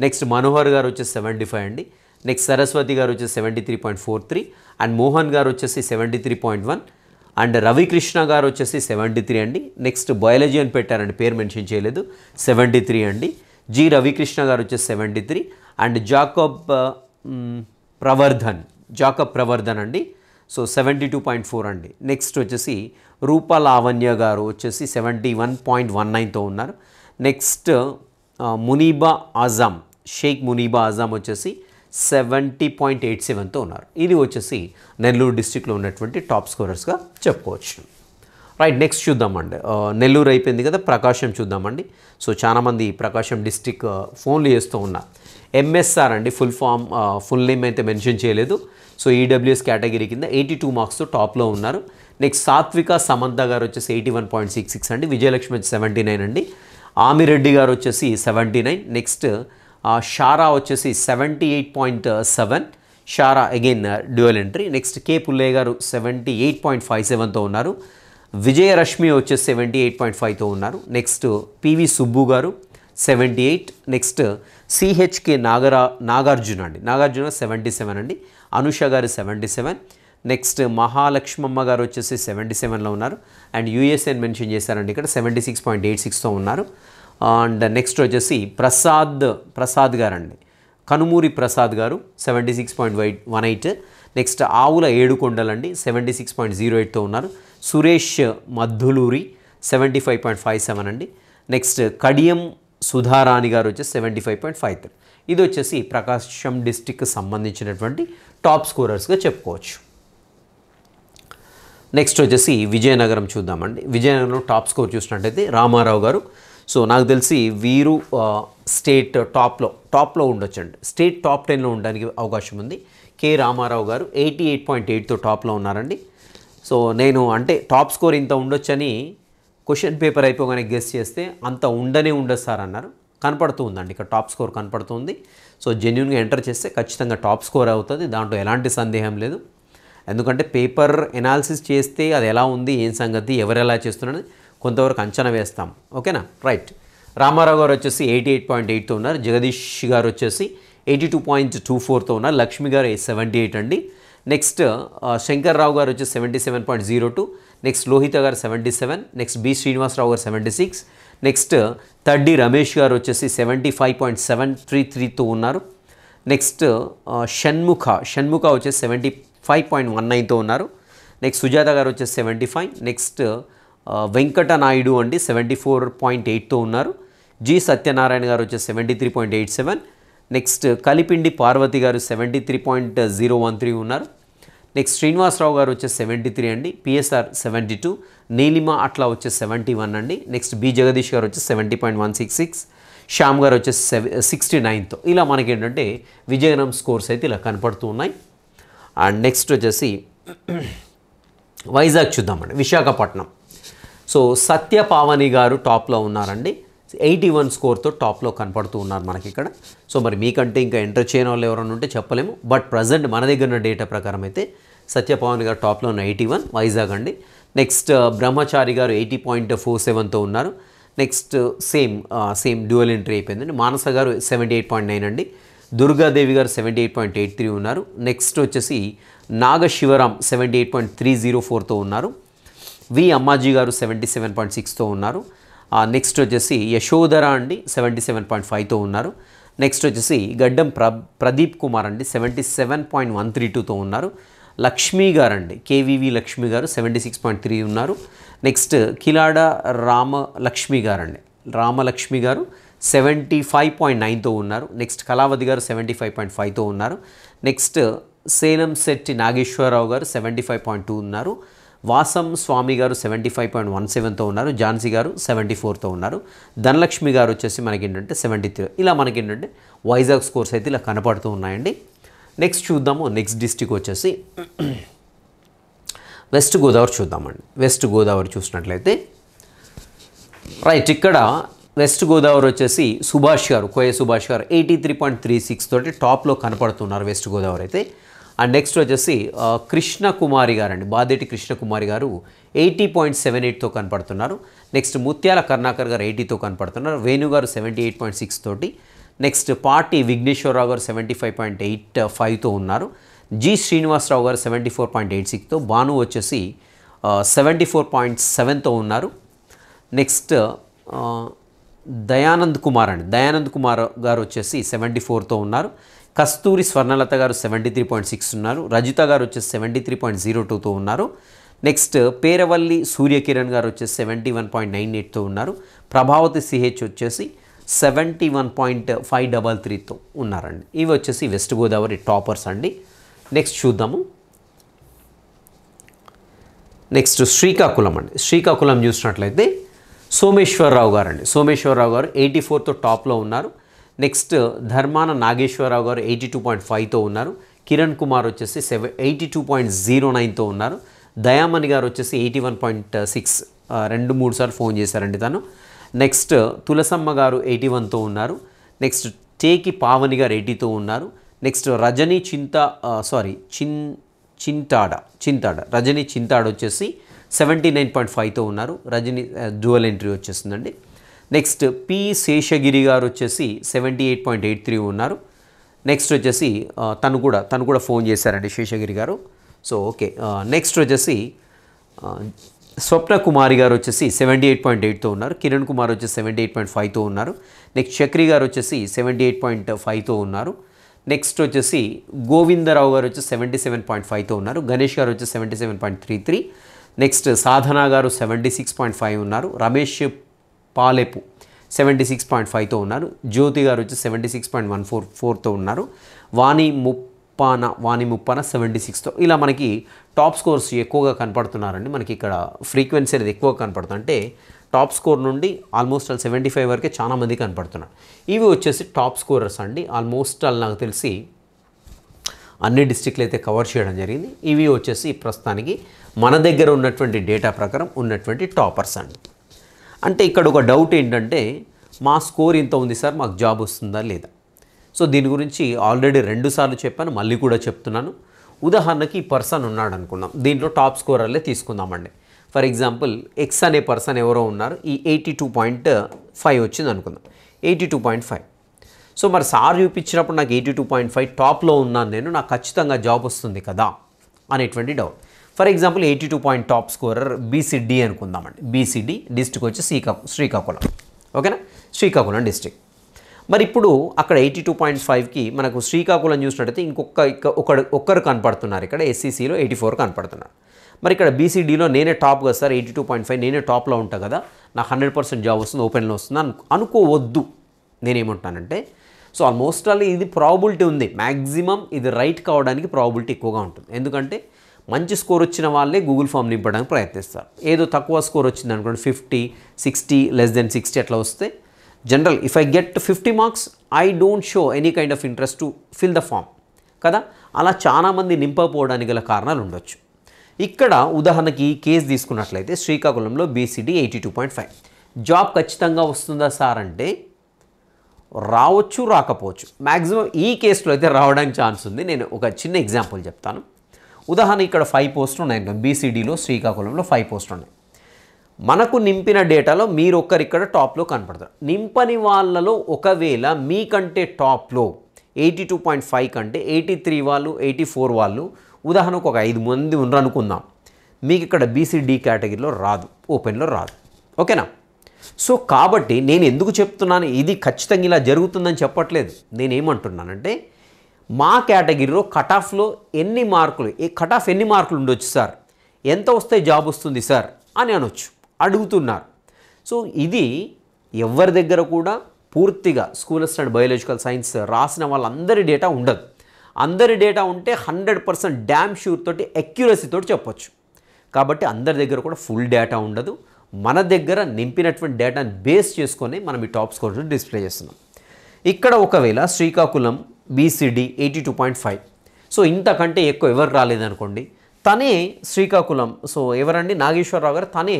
నెక్స్ట్ మనోహర్ గారు వచ్చేసి 75 అండి. నెక్స్ట్ సరస్వతి గారు వచ్చేసి 73.43. అండ్ మోహన్ గారు వచ్చేసి 73.1. అండ్ రవికృష్ణ గారు వచ్చేసి 73 అండి. నెక్స్ట్ బయాలజీ అని పెట్టారండి, పేరు మెన్షన్ చేయలేదు, 73 అండి. జి రవికృష్ణ గారు వచ్చేసి 73. అండ్ జాకబ్ ప్రవర్ధన్ అండి, సో 72.4 అండి. నెక్స్ట్ వచ్చేసి రూపలావణ్య గారు వచ్చేసి 71.19తో ఉన్నారు. నెక్స్ట్ షేక్ మునీబా ఆజామ్ వచ్చేసి 70.87తో ఉన్నారు. ఇది వచ్చేసి నెల్లూరు డిస్ట్రిక్ట్లో ఉన్నటువంటి టాప్ స్కోరర్స్గా చెప్పుకోవచ్చు. రైట్, నెక్స్ట్ చూద్దామండి. నెల్లూరు అయిపోయింది కదా, ప్రకాశం చూద్దామండి. సో చాలామంది ప్రకాశం డిస్ట్రిక్ట్ ఫోన్లు చేస్తూ ఉన్నారు. ఎంఎస్ఆర్ అండి, ఫుల్ నేమ్ అయితే మెన్షన్ చేయలేదు. సో ఈడబ్ల్యూఎస్ కేటగిరీ కింద 82 మార్క్స్తో టాప్లో ఉన్నారు. నెక్స్ట్ సాత్విక సమంత గారు వచ్చేసి 81.66 అండి. విజయలక్ష్మి వచ్చి 79 అండి. ఆమిరెడ్డి గారు వచ్చేసి 79. నెక్స్ట్ షారా వచ్చేసి 78.7, Shara again dual entry. Next K Pullaiah garu 78.57తో ఉన్నారు. విజయరశ్మి వచ్చేసి 78.5తో ఉన్నారు. నెక్స్ట్ పివి సుబ్బు గారు 78. నెక్స్ట్ సిహెచ్కే నాగార్జున అండి, నాగార్జున 77 అండి. అనుష గారు 77. నెక్స్ట్ మహాలక్ష్మమ్మ గారు వచ్చేసి 77లో ఉన్నారు. అండ్ యూఎస్ఎన్ మెన్షన్ చేశారండి ఇక్కడ 76.86తో ఉన్నారు. అండ్ నెక్స్ట్ వచ్చేసి ప్రసాద్ గారు అండి, కనుమూరి ప్రసాద్ గారు 76.18. నెక్స్ట్ ఆవుల ఏడుకొండలండి 76.08తో ఉన్నారు. సురేష్ మద్దులూరి 75.57 అండి. నెక్స్ట్ కడియం సుధారాణి గారు వచ్చేసి 75.53. ఇది వచ్చేసి ప్రకాశం డిస్టిక్కి సంబంధించినటువంటి టాప్ స్కోరర్స్గా చెప్పుకోవచ్చు. నెక్స్ట్ వచ్చేసి విజయనగరం చూద్దామండి. విజయనగరంలో టాప్ స్కోర్ చూసినట్టయితే రామారావు గారు. సో నాకు తెలిసి వీరు స్టేట్ టాప్లో ఉండొచ్చండి, స్టేట్ టాప్ 10లో ఉండడానికి అవకాశం ఉంది. కె రామారావు గారు 88.8తో టాప్లో ఉన్నారండి. సో నేను అంటే టాప్ స్కోర్ ఇంత ఉండొచ్చని క్వశ్చన్ పేపర్ అయిపోగానే గెస్ చేస్తే అంత ఉండదు సార్ అన్నారు. కనపడుతూ ఉందండి ఇక్కడ టాప్ స్కోర్ కనపడుతుంది. సో జెన్యున్గా ఎంటర్ చేస్తే ఖచ్చితంగా టాప్ స్కోర్ అవుతుంది, దాంట్లో ఎలాంటి సందేహం లేదు. ఎందుకంటే పేపర్ ఎనాలిసిస్ చేస్తే అది ఎలా ఉంది, ఏం సంగతి, ఎవరు ఎలా చేస్తున్నారని కొంతవరకు అంచనా వేస్తాం. ఓకేనా, రైట్. రామారావు గారు వచ్చేసి 88.8తో ఉన్నారు. జగదీష్ గారు వచ్చేసి 82.24తో ఉన్నారు. లక్ష్మి గారు 78 అండి. నెక్స్ట్ శంకర్రావు గారు వచ్చేసి 77.02. నెక్స్ట్ లోహిత గారు 77. నెక్స్ట్ బి శ్రీనివాసరావు గారు 76. నెక్స్ట్ తడ్డి రమేష్ గారు వచ్చేసి 75.733తో ఉన్నారు. నెక్స్ట్ షణ్ముఖ వచ్చేసి 75.19తో ఉన్నారు. నెక్స్ట్ సుజాత గారు వచ్చేసి 75. నెక్స్ట్ వెంకట నాయుడు అండి 74.8తో ఉన్నారు. జి సత్యనారాయణ గారు వచ్చేసి 73.87. నెక్స్ట్ కలిపిండి పార్వతి గారు 73.013 ఉన్నారు. నెక్స్ట్ శ్రీనివాసరావు గారు వచ్చేసి 73 అండి. పిఎస్ఆర్ 72. నీలిమ అట్లా వచ్చేసి 71 అండి. నెక్స్ట్ బి జగదీష్ గారు వచ్చేసి 70.166. శ్యామ్ గారు వచ్చేసి 69తో. ఇలా మనకి ఏంటంటే విజయనగరం స్కోర్స్ అయితే ఇలా కనపడుతూ ఉన్నాయి. అండ్ నెక్స్ట్ వచ్చేసి వైజాగ్ చూద్దామండి. విశాఖపట్నం. సో సత్యపావని గారు టాప్లో ఉన్నారండి, 81 స్కోర్తో టాప్లో కనపడుతూ ఉన్నారు మనకి ఇక్కడ. సో మరి మీకంటే ఇంకా ఎంటర్ చేయని వాళ్ళు ఎవరైనా ఉంటే చెప్పలేము. బట్ ప్రజెంట్ మన దగ్గర ఉన్న డేటా ప్రకారం అయితే సత్యపావని గారు టాప్లో ఉన్న 81 వైజాగ్ అండి. నెక్స్ట్ బ్రహ్మచారి గారు 80.47తో ఉన్నారు. నెక్స్ట్ సేమ్ డ్యూయల్ ఎంట్రీ అయిపోయిందండి. మానస గారు 78.9 అండి. దుర్గాదేవి గారు 78.83 ఉన్నారు. నెక్స్ట్ వచ్చేసి నాగశివరాం 78.304తో ఉన్నారు. వి అమ్మాజీ గారు 77.6తో ఉన్నారు. నెక్స్ట్ వచ్చేసి యశోధర అండి 77.5తో ఉన్నారు. నెక్స్ట్ వచ్చేసి గడ్డం ప్రదీప్ కుమార్ అండి 77.132తో ఉన్నారు. లక్ష్మీ గారు అండి కేవీవి లక్ష్మి గారు 76.3 ఉన్నారు. నెక్స్ట్ కిలాడ రామలక్ష్మి గారు 75.9తో ఉన్నారు. నెక్స్ట్ కళావతి గారు 75.5తో ఉన్నారు. నెక్స్ట్ సేలం శెట్టి నాగేశ్వరరావు గారు 75.2 ఉన్నారు. వాసం స్వామి గారు 75.17తో ఉన్నారు. ఝాన్సీ గారు 74తో ఉన్నారు. ధనలక్ష్మి గారు వచ్చేసి మనకి ఏంటంటే 73. ఇలా మనకి ఏంటంటే వైజాగ్ స్కోర్స్ అయితే ఇలా కనపడుతూ ఉన్నాయండి. నెక్స్ట్ చూద్దాము. నెక్స్ట్ డిస్టిక్ వచ్చేసి వెస్ట్ గోదావరి చూద్దామండి. వెస్ట్ గోదావరి చూసినట్లయితే రైట్, ఇక్కడ వెస్ట్ గోదావరి వచ్చేసి కోయ సుభాష్ గారు 83.36 తోటి టాప్లో కనపడుతున్నారు వెస్ట్ గోదావరి అయితే. అండ్ నెక్స్ట్ వచ్చేసి కృష్ణకుమారి గారు అండి, బాదేటి కృష్ణకుమారి గారు 80.78తో కనపడుతున్నారు. నెక్స్ట్ ముత్యాల కరుణాకర్ గారు 80తో కనపడుతున్నారు. వేణు గారు 78.6 తోటి. నెక్స్ట్ పాటి విఘ్నేశ్వరరావు గారు 75.85తో ఉన్నారు. జి శ్రీనివాసరావు గారు 74.86తో. భాను వచ్చేసి 74.7తో ఉన్నారు. నెక్స్ట్ దయానంద్ కుమార్ గారు వచ్చేసి 74తో ఉన్నారు. కస్తూరి స్వర్ణలత గారు 73.6 ఉన్నారు. రజిత గారు వచ్చేసి 73.02తో ఉన్నారు. నెక్స్ట్ పేరవల్లి సూర్యకిరణ్ గారు వచ్చేసి 71.98తో ఉన్నారు. ప్రభావతి సిహెచ్ వచ్చేసి 71.533తో ఉన్నారండి. ఇవి వచ్చేసి వెస్ట్ గోదావరి టాపర్స్ అండి. నెక్స్ట్ చూద్దాము. నెక్స్ట్ శ్రీకాకుళం అండి. శ్రీకాకుళం చూసినట్లయితే సోమేశ్వరరావు గారు 84తో టాప్లో ఉన్నారు. నెక్స్ట్ ధర్మాన నాగేశ్వరరావు గారు 82.5తో ఉన్నారు. కిరణ్ కుమార్ వచ్చేసి 82.09తో ఉన్నారు. దయామణి గారు వచ్చేసి 81.6, 2-3 సార్లు ఫోన్ చేశారండి తను. నెక్స్ట్ తులసమ్మ గారు 81తో ఉన్నారు. నెక్స్ట్ టేకి పావని గారు 82 ఉన్నారు. నెక్స్ట్ రజనీ చింతాడ రజనీ చింతాడ వచ్చేసి 79.5తో ఉన్నారు. రజనీ డ్యూయల్ ఎంట్రీ వచ్చేస్తుందండి. నెక్స్ట్ పి శేషగిరి గారు వచ్చేసి 78.83 ఉన్నారు. నెక్స్ట్ వచ్చేసి తను కూడా ఫోన్ చేశారండి శేషగిరి గారు. So okay. నెక్స్ట్ వచ్చేసి స్వప్న కుమారి గారు వచ్చేసి 78.8తో ఉన్నారు. కిరణ్ కుమార్ వచ్చేసి 78.5తో ఉన్నారు. నెక్స్ట్ చక్రి గారు వచ్చేసి 78.5తో ఉన్నారు. నెక్స్ట్ వచ్చేసి గోవిందరావు గారు వచ్చి 77.5తో ఉన్నారు. గణేష్ గారు వచ్చి 77.33. నెక్స్ట్ సాధన గారు 76.5 ఉన్నారు. రమేష్ పాలెపు 76.5తో ఉన్నారు. జ్యోతి గారు వచ్చి 76.144తో ఉన్నారు. వాణి ముప్పాన 76తో. ఇలా మనకి టాప్ స్కోర్స్ ఎక్కువగా కనపడుతున్నారండి. మనకి ఇక్కడ ఫ్రీక్వెన్సీ అనేది ఎక్కువగా కనపడుతుంది. అంటే టాప్ స్కోర్ నుండి ఆల్మోస్ట్ 75 వరకే చాలామంది కనపడుతున్నారు. ఇవి వచ్చేసి టాప్ స్కోరర్స్ అండి. ఆల్మోస్ట్ నాకు తెలిసి అన్ని డిస్ట్రిక్ట్లు అయితే కవర్ చేయడం జరిగింది. ఇవి వచ్చేసి ప్రస్తుతానికి మన దగ్గర ఉన్నటువంటి డేటా ప్రకారం ఉన్నటువంటి టాపర్స్ అండి. అంటే ఇక్కడ ఒక డౌట్ ఏంటంటే మా స్కోర్ ఇంత ఉంది సార్, మాకు జాబ్ వస్తుందా లేదా? సో దీని గురించి ఆల్రెడీ 2 సార్లు చెప్పాను, మళ్ళీ కూడా చెప్తున్నాను. ఉదాహరణకి ఈ పర్సన్ ఉన్నాడు అనుకున్నాం, దీంట్లో టాప్ స్కోరర్లే తీసుకుందామండి. ఫర్ ఎగ్జాంపుల్ ఎక్స్ అనే పర్సన్ ఎవరో ఉన్నారు, ఈ 82.5 వచ్చింది అనుకుందాం, 82.5. సో మరి సార్ చూపించినప్పుడు నాకు 82.5 టాప్లో ఉన్నాను నేను, నాకు ఖచ్చితంగా జాబ్ వస్తుంది కదా అనేటువంటి doubt. For example 82 top scorer BCD అనుకుందామండి. బీసీడీ డిస్ట్రిక్ట్ వచ్చి శ్రీకాకుళం. ఓకేనా, శ్రీకాకుళం డిస్ట్రిక్ట్. మరి ఇప్పుడు అక్కడ 82.5కి మనకు శ్రీకాకుళం చూసినట్టయితే ఒక్కరు కనపడుతున్నారు. ఇక్కడ ఎస్సీసీలో 84 కనపడుతున్నారు. మరి ఇక్కడ బీసీడీలో నేనే టాప్ కదా సార్, 82.5 నేనే టాప్లో ఉంటా కదా, నాకు 100% జాబ్ వస్తుంది, ఓపెన్లో వస్తుంది అనుకోవద్దు. నేనేమంటానంటే సో ఆల్మోస్ట్ ఆల్ ఇది ప్రాబిలిటీ ఉంది, మ్యాక్సిమం ఇది రైట్ కావడానికి ప్రాబిలిటీ ఎక్కువగా ఉంటుంది. ఎందుకంటే మంచి స్కోర్ వచ్చిన వాళ్ళే గూగుల్ ఫామ్ నింపడానికి ప్రయత్నిస్తారు. ఏదో తక్కువ స్కోర్ వచ్చింది అనుకోండి, 50, 60, less than 60 అట్లా వస్తే general if I get 50 marks I don't show any kind of interest to fill the form కదా. అలా చాలామంది నింపకపోవడానికి గల కారణాలు ఉండొచ్చు. ఇక్కడ ఉదాహరణకి ఈ కేసు తీసుకున్నట్లయితే శ్రీకాకుళంలో బీసీడీ 82.5 జాబ్ ఖచ్చితంగా వస్తుందా సార్ అంటే రావచ్చు, రాకపోవచ్చు. మ్యాక్సిమం ఈ కేసులో అయితే రావడానికి ఛాన్స్ ఉంది. నేను ఒక చిన్న ఎగ్జాంపుల్ చెప్తాను. ఉదాహరణ ఇక్కడ 5 పోస్టులు ఉన్నాయి, బీసీడీలో శ్రీకాకుళంలో 5 పోస్టులు ఉన్నాయి. మనకు నింపిన డేటాలో మీరు ఒక్కరిక్కడ టాప్లో కనపడతారు. నింపని వాళ్ళలో ఒకవేళ మీకంటే టాప్లో 82.5 కంటే 83 వాళ్ళు 84 వాళ్ళు ఉదాహరణకు ఒక 5 మంది ఉన్నారు అనుకుందాం, మీకు ఇక్కడ బీసీడీ కేటగిరీలో రాదు, ఓపెన్లో రాదు. ఓకేనా. సో కాబట్టి నేను ఎందుకు చెప్తున్నాను, ఇది ఖచ్చితంగా ఇలా జరుగుతుందని చెప్పట్లేదు. నేనేమంటున్నానంటే మా కేటగిరీలో కటాఫ్లో ఎన్ని మార్కులు ఉండొచ్చు సార్, ఎంత వస్తే జాబ్ వస్తుంది సార్ అని అనొచ్చు, అడుగుతున్నారు. సో ఇది ఎవరి దగ్గర కూడా పూర్తిగా స్కూల్ ఆఫ్ బయాలజికల్ సైన్స్ రాసిన వాళ్ళందరి డేటా ఉండదు. అందరి డేటా ఉంటే 100% డ్యామ్ షూర్ తోటి అక్యురసీ తోటి చెప్పొచ్చు. కాబట్టి అందరి దగ్గర కూడా ఫుల్ డేటా ఉండదు. మన దగ్గర నింపినటువంటి డేటాని బేస్ చేసుకొని మనం ఈ టాప్ స్కోర్ డిస్ప్లే చేస్తున్నాం. ఇక్కడ ఒకవేళ శ్రీకాకుళం బీసీడీ 82.5, సో ఇంతకంటే ఎక్కువ ఎవరు రాలేదనుకోండి, తనే శ్రీకాకుళం, సో ఎవరండి నాగేశ్వరరావు గారు, తనే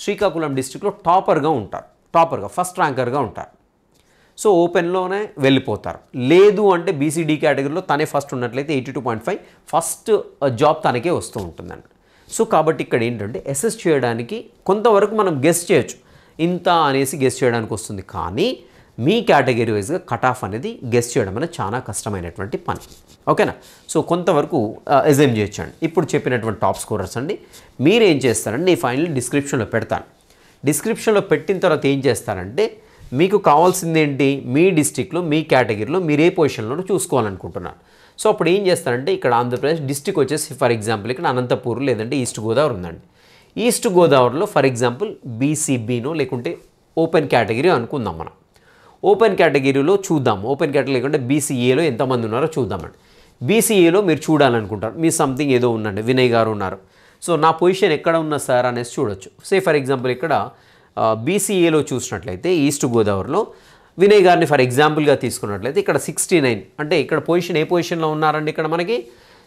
శ్రీకాకుళం డిస్ట్రిక్ట్లో టాపర్గా ఫస్ట్ ర్యాంకర్గా ఉంటారు. సో ఓపెన్లోనే వెళ్ళిపోతారు. లేదు అంటే బీసీడీ కేటగిరీలో తనే ఫస్ట్ ఉన్నట్లయితే 82.5 ఫస్ట్ జాబ్ తనకే వస్తూ ఉంటుందండి. సో కాబట్టి ఇక్కడ ఏంటంటే అసెస్ చేయడానికి కొంతవరకు మనం గెస్ చేయొచ్చు, ఇంత అనేసి గెస్ చేయడానికి వస్తుంది. కానీ మీ కేటగిరీ వైజ్గా కట్ ఆఫ్ అనేది గెస్ చేయడం అనేది చాలా కష్టమైనటువంటి పని. ఓకేనా. సో కొంతవరకు ఎగ్జామ్ చేయొచ్చండి. ఇప్పుడు చెప్పినటువంటి టాప్ స్కోరర్స్ అండి. మీరేం చేస్తారండి, నేను ఫైనల్ డిస్క్రిప్షన్లో పెడతాను. డిస్క్రిప్షన్లో పెట్టిన తర్వాత ఏం చేస్తారంటే మీకు కావాల్సింది ఏంటి, మీ డిస్టిక్లో మీ కేటగిరీలో మీరు ఏ పొజిషన్లో చూసుకోవాలనుకుంటున్నారు. సో అప్పుడు ఏం చేస్తారంటే ఇక్కడ ఆంధ్రప్రదేశ్ డిస్టిక్ వచ్చేసి ఫర్ ఎగ్జాంపుల్ ఇక్కడ అనంతపూర్ లేదంటే ఈస్ట్ గోదావరి ఉందండి. ఈస్ట్ గోదావరిలో ఫర్ ఎగ్జాంపుల్ బీసీబీనో లేకుంటే ఓపెన్ కేటగిరీ అనుకుందాం. మనం ఓపెన్ కేటగిరీలో చూద్దాం. ఓపెన్ కేటగిరీ లేకుంటే బీసీఏలో ఎంతమంది ఉన్నారో చూద్దామండి. బీసీఏలో మీరు చూడాలనుకుంటారు, మీ సంథింగ్ ఏదో ఉందండి, వినయ్ గారు ఉన్నారు. సో నా పొజిషన్ ఎక్కడ ఉన్నా సార్ అనేసి చూడొచ్చు. సే ఫర్ ఎగ్జాంపుల్ ఇక్కడ బీసీఏలో చూసినట్లయితే ఈస్ట్ గోదావరిలో వినయ్ గారిని ఫర్ ఎగ్జాంపుల్గా తీసుకున్నట్లయితే ఇక్కడ 69, అంటే ఇక్కడ పొజిషన్ ఏ పొజిషన్లో ఉన్నారండి, ఇక్కడ మనకి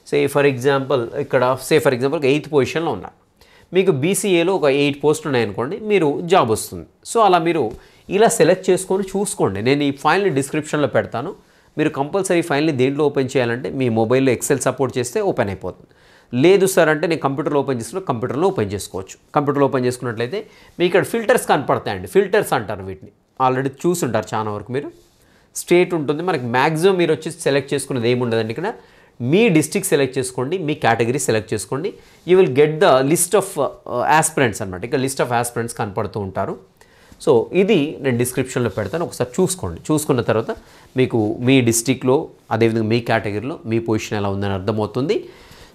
సే ఫర్ ఎగ్జాంపుల్ 8th పొజిషన్లో ఉన్నారు. మీకు బీసీఏలో ఒక 8 పోస్టులు ఉన్నాయనుకోండి, మీరు జాబ్ వస్తుంది. సో అలా మీరు ఇలా సెలెక్ట్ చేసుకొని చూసుకోండి. నేను ఈ ఫైల్ని డిస్క్రిప్షన్లో పెడతాను. మీరు కంపల్సరీ ఫైల్ని దేంట్లో ఓపెన్ చేయాలంటే మీ మొబైల్లో ఎక్సెల్ సపోర్ట్ చేస్తే ఓపెన్ అయిపోతుంది. లేదు సార్ అంటే నేను కంప్యూటర్లో ఓపెన్ చేసుకున్న కంప్యూటర్లో ఓపెన్ చేసుకోవచ్చు. కంప్యూటర్లో ఓపెన్ చేసుకున్నట్లయితే మీకు ఇక్కడ ఫిల్టర్స్ కనపడతాయండి. ఫిల్టర్స్ అంటారు వీటిని, ఆల్రెడీ చూసుంటారు చాలా వరకు మీరు. స్టేట్ ఉంటుంది మనకి, మ్యాక్సిమం మీరు వచ్చి సెలెక్ట్ చేసుకున్నది ఏముండదండి. ఇక్కడ మీ డిస్ట్రిక్ట్ సెలెక్ట్ చేసుకోండి, మీ కేటగిరీ సెలెక్ట్ చేసుకోండి. You will get the list of aspirants అనమాట. ఇక్కడ లిస్ట్ ఆఫ్ ఆస్పిరెంట్స్ కనపడుతూ ఉంటారు. సో ఇది నేను డిస్క్రిప్షన్లో పెడతాను, ఒకసారి చూసుకోండి. చూసుకున్న తర్వాత మీకు మీ డిస్ట్రిక్ట్లో అదేవిధంగా మీ కేటగిరీలో మీ పొజిషన్ ఎలా ఉందని అర్థమవుతుంది.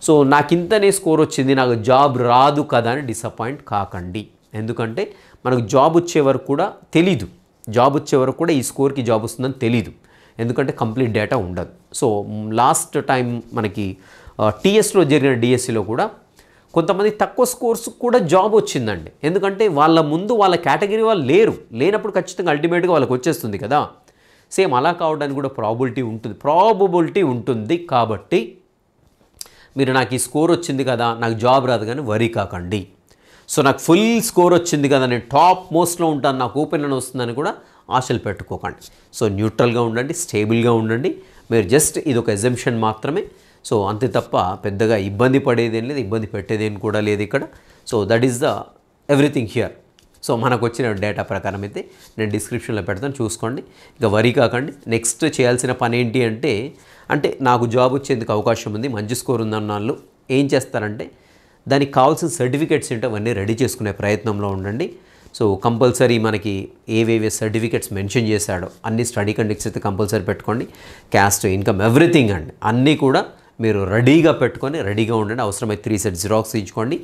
సో నాకు ఇంతనే స్కోర్ వచ్చింది, నాకు జాబ్ రాదు కదా అని డిసప్పాయింట్ కాకండి. ఎందుకంటే మనకు జాబ్ వచ్చే వరకు కూడా తెలీదు, జాబ్ వచ్చే వరకు కూడా ఈ స్కోర్కి జాబ్ వస్తుందని తెలీదు. ఎందుకంటే కంప్లీట్ డేటా ఉండదు. సో లాస్ట్ టైం మనకి టీఎస్లో జరిగిన డిఎస్సిలో కూడా కొంతమంది తక్కువ స్కోర్స్ కూడా జాబ్ వచ్చిందండి. ఎందుకంటే వాళ్ళ ముందు వాళ్ళ కేటగిరీ వాళ్ళు లేనప్పుడు ఖచ్చితంగా అల్టిమేట్గా వాళ్ళకి వచ్చేస్తుంది కదా. సేమ్ అలా కావడానికి కూడా ప్రాబబిలిటీ ఉంటుంది. కాబట్టి మీరు నాకు ఈ స్కోర్ వచ్చింది కదా, నాకు జాబ్ రాదు కానీ వరీ కాకండి. సో నాకు ఫుల్ స్కోర్ వచ్చింది కదా, నేను టాప్ మోస్ట్లో ఉంటాను, నాకు ఓపెన్లో వస్తుందని కూడా ఆశలు పెట్టుకోకండి. సో న్యూట్రల్గా ఉండండి, స్టేబుల్గా ఉండండి. మీరు జస్ట్ ఇది ఒక ఎగ్జంప్షన్ మాత్రమే. సో అంతే తప్ప పెద్దగా ఇబ్బంది పడేదేం లేదు, ఇబ్బంది పెట్టేదేం కూడా లేదు ఇక్కడ. So that is the everything here. So మనకు వచ్చిన డేటా ప్రకారం అయితే నేను డిస్క్రిప్షన్లో పెడతాను, చూసుకోండి. ఇక వరీ కాకండి. నెక్స్ట్ చేయాల్సిన పని ఏంటి అంటే నాకు జాబ్ వచ్చేందుకు అవకాశం ఉంది, మంచి స్కోర్ ఉందన్న వాళ్ళు ఏం చేస్తారంటే దానికి కావాల్సిన సర్టిఫికేట్స్ ఏంటో అవన్నీ రెడీ చేసుకునే ప్రయత్నంలో ఉండండి. సో కంపల్సరీ మనకి ఏవేవే సర్టిఫికేట్స్ మెన్షన్ చేశాడో అన్ని స్టడీ కండిక్స్ అయితే కంపల్సరీ పెట్టుకోండి. క్యాస్ట్, ఇన్కమ్, ఎవ్రీథింగ్ అండి అన్నీ కూడా మీరు రెడీగా పెట్టుకొని రెడీగా ఉండండి. అవసరమైతే 3 సెట్ జిరాక్స్ ఇచ్చుకోండి.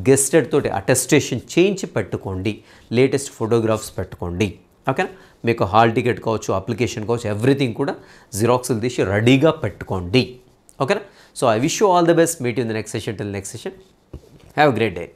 గెస్టెడ్ తోటి అటెస్టేషన్ చేయించి పెట్టుకోండి. లేటెస్ట్ ఫోటోగ్రాఫ్స్ పెట్టుకోండి. ఓకేనా? మీకు హాల్ టికెట్ కావచ్చు, అప్లికేషన్ కావచ్చు, ఎవ్రీథింగ్ కూడా జిరాక్స్లు తీసి రెడీగా పెట్టుకోండి. ఓకేనా? So I wish you all the best. Meet you in the next session. Till next session, have a great day.